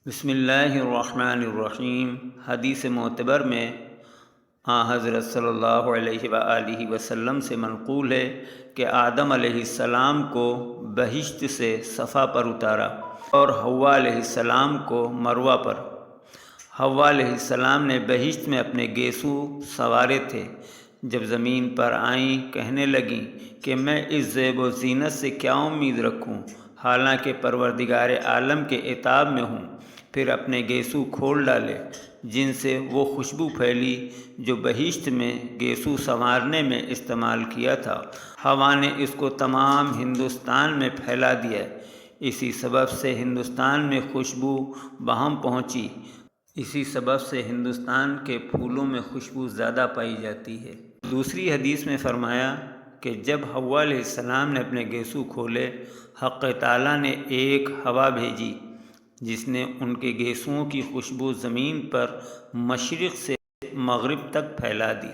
بسم اللہ الرحمن الرحیم۔ حدیث معتبر میں حضرت صلی اللہ علیہ وآلہ وسلم سے منقول ہے کہ آدم علیہ السلام کو بہشت سے صفا پر اتارا اور حوا علیہ السلام کو مروہ پر۔ حوا علیہ السلام نے بہشت میں اپنے گیسو سنوارے تھے، جب زمین پر آئیں کہنے لگیں کہ میں اس زیب و زینت سے کیا امید رکھوں، حالانکہ پروردگار عالم کے عتاب میں ہوں۔ پھر اپنے گیسو کھول ڈالے جن سے وہ خوشبو پھیلی جو بہشت میں گیسو سنوارنے میں استعمال کیا تھا۔ ہوا نے اس کو تمام ہندوستان میں پھیلا دیا، اسی سبب سے ہندوستان میں خوشبو بہم پہنچی، اسی سبب سے ہندوستان کے پھولوں میں خوشبو زیادہ پائی جاتی ہے۔ دوسری حدیث میں فرمایا کہ جب حوا علیہ السلام نے اپنے گیسو کھولے، حق تعالیٰ نے ایک ہوا بھیجی جس نے ان کے گیسوؤں کی خوشبو زمین پر مشرق سے مغرب تک پھیلا دی۔